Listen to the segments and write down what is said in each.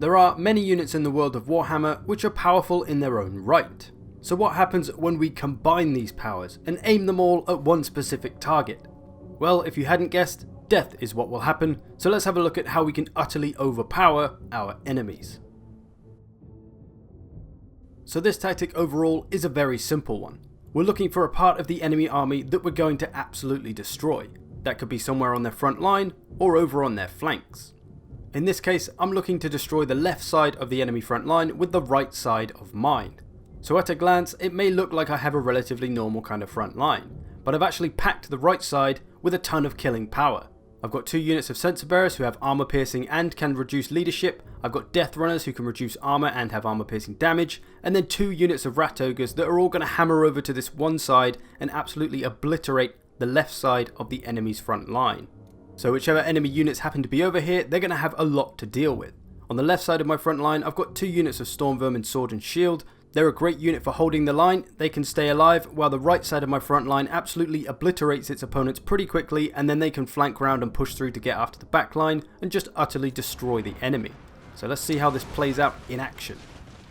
There are many units in the world of Warhammer which are powerful in their own right. So what happens when we combine these powers and aim them all at one specific target? Well, if you hadn't guessed, death is what will happen, so let's have a look at how we can utterly overpower our enemies. So this tactic overall is a very simple one. We're looking for a part of the enemy army that we're going to absolutely destroy. That could be somewhere on their front line or over on their flanks. In this case, I'm looking to destroy the left side of the enemy front line with the right side of mine. So at a glance, it may look like I have a relatively normal kind of front line, but I've actually packed the right side with a ton of killing power. I've got 2 units of sensor bearers who have armor piercing and can reduce leadership. I've got death runners who can reduce armor and have armor piercing damage, and then 2 units of rat ogres that are all going to hammer over to this one side and absolutely obliterate the left side of the enemy's front line. So whichever enemy units happen to be over here, they're going to have a lot to deal with. On the left side of my front line, I've got 2 units of storm vermin sword and shield. They're a great unit for holding the line, they can stay alive, while the right side of my front line absolutely obliterates its opponents pretty quickly, and then they can flank around and push through to get after the back line and just utterly destroy the enemy. So let's see how this plays out in action.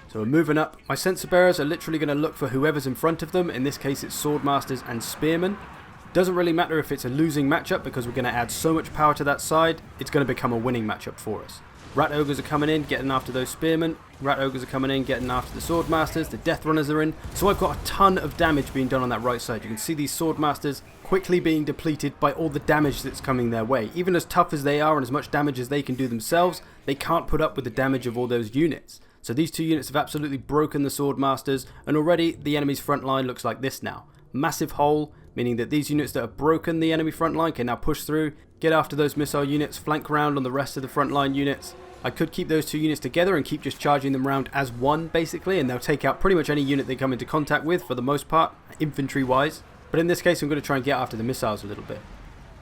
So we're moving up. My sensor bearers are literally going to look for whoever's in front of them. In this case it's swordmasters and spearmen. Doesn't really matter if it's a losing matchup because we're going to add so much power to that side, it's going to become a winning matchup for us. Rat ogres are coming in, getting after those spearmen. Rat ogres are coming in, getting after the swordmasters. The death runners are in. So I've got a ton of damage being done on that right side. You can see these swordmasters quickly being depleted by all the damage that's coming their way. Even as tough as they are and as much damage as they can do themselves, they can't put up with the damage of all those units. So these 2 units have absolutely broken the swordmasters, and already the enemy's front line looks like this now. Massive hole, meaning that these units that have broken the enemy front line can now push through, get after those missile units, flank around on the rest of the front line units. I could keep those 2 units together and keep just charging them around as one basically, and they'll take out pretty much any unit they come into contact with for the most part, infantry wise. But in this case I'm going to try and get after the missiles a little bit.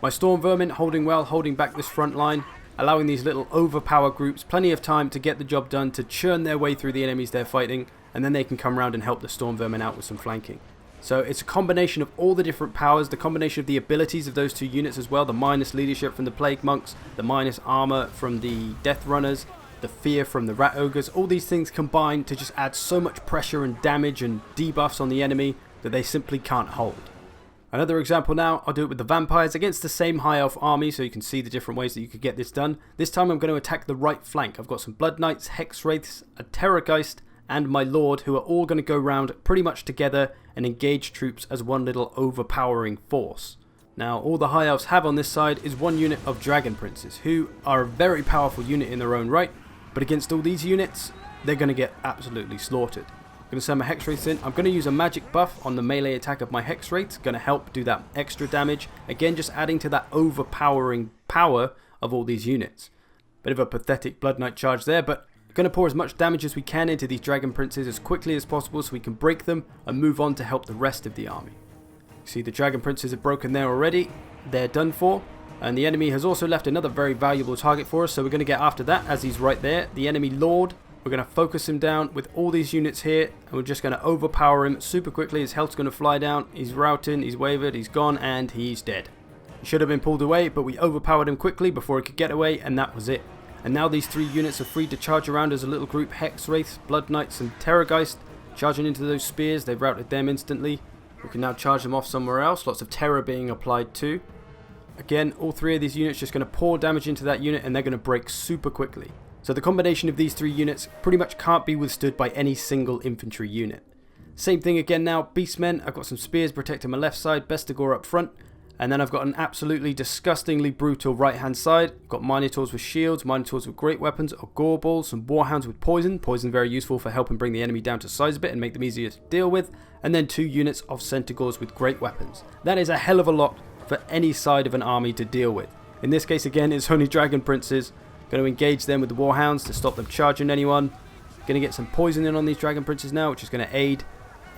My storm vermin holding well, holding back this front line, allowing these little overpower groups plenty of time to get the job done, to churn their way through the enemies they're fighting, and then they can come around and help the storm vermin out with some flanking. So it's a combination of all the different powers, the combination of the abilities of those 2 units as well, the minus leadership from the plague monks, the minus armor from the death runners, the fear from the rat ogres. All these things combine to just add so much pressure and damage and debuffs on the enemy that they simply can't hold. Another example now, I'll do it with the vampires against the same high elf army, so you can see the different ways that you could get this done. This time I'm going to attack the right flank. I've got some blood knights, hex wraiths, a terrorgeist, and my lord, who are all going to go round pretty much together and engage troops as one little overpowering force. Now all the high elves have on this side is 1 unit of dragon princes, who are a very powerful unit in their own right, but against all these units they're going to get absolutely slaughtered. I'm going to send my hex wraiths in. I'm going to use a magic buff on the melee attack of my hex wraiths, going to help do that extra damage, again just adding to that overpowering power of all these units. Bit of a pathetic blood knight charge there, but going to pour as much damage as we can into these dragon princes as quickly as possible so we can break them and move on to help the rest of the army. You see the dragon princes are broken there already, they're done for, and the enemy has also left another very valuable target for us, so we're going to get after that as he's right there. The enemy lord, we're going to focus him down with all these units here, and we're just going to overpower him super quickly. His health's going to fly down, he's routing, he's wavered, he's gone, and he's dead. He should have been pulled away, but we overpowered him quickly before he could get away, and that was it. And now these 3 units are free to charge around as a little group. Hex Wraiths, Blood Knights and Terrorgeist charging into those spears. They've routed them instantly. We can now charge them off somewhere else. Lots of terror being applied too. Again, all 3 of these units just going to pour damage into that unit, and they're going to break super quickly. So the combination of these 3 units pretty much can't be withstood by any single infantry unit. Same thing again now. Beastmen, I've got some spears protecting my left side. Bestigor up front. And then I've got an absolutely disgustingly brutal right hand side. I've got Minotaurs with shields, Minotaurs with great weapons, a gore ball, some Warhounds with poison. Poison very useful for helping bring the enemy down to size a bit and make them easier to deal with. And then 2 units of Centaurs with great weapons. That is a hell of a lot for any side of an army to deal with. In this case again it's only dragon princes. Going to engage them with the Warhounds to stop them charging anyone. Going to get some poison in on these dragon princes now, which is going to aid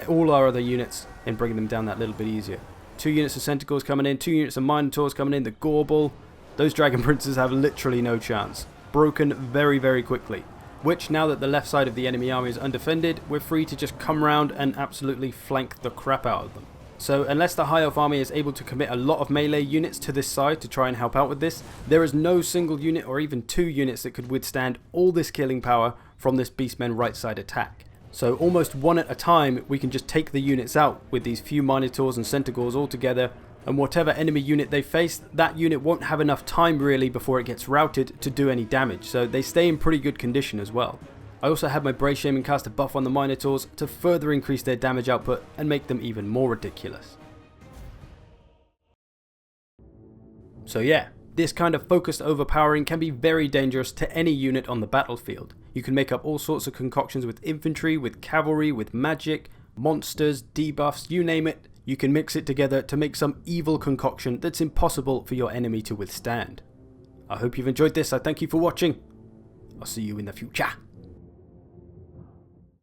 all our other units in bringing them down that little bit easier. 2 units of Centaurs coming in, 2 units of Minotaurs coming in, the Gorbel. Those dragon princes have literally no chance. Broken very, very quickly. Which, now that the left side of the enemy army is undefended, we're free to just come round and absolutely flank the crap out of them. So unless the High Elf army is able to commit a lot of melee units to this side to try and help out with this, there is no single unit or even 2 units that could withstand all this killing power from this Beastmen right side attack. So almost one at a time we can just take the units out with these few Minotaurs and Centaurs all together, and whatever enemy unit they face, that unit won't have enough time really before it gets routed to do any damage, so they stay in pretty good condition as well. I also had my Brave Shaman cast a buff on the Minotaurs to further increase their damage output and make them even more ridiculous. So yeah, this kind of focused overpowering can be very dangerous to any unit on the battlefield. You can make up all sorts of concoctions with infantry, with cavalry, with magic, monsters, debuffs, you name it. You can mix it together to make some evil concoction that's impossible for your enemy to withstand. I hope you've enjoyed this. I thank you for watching. I'll see you in the future.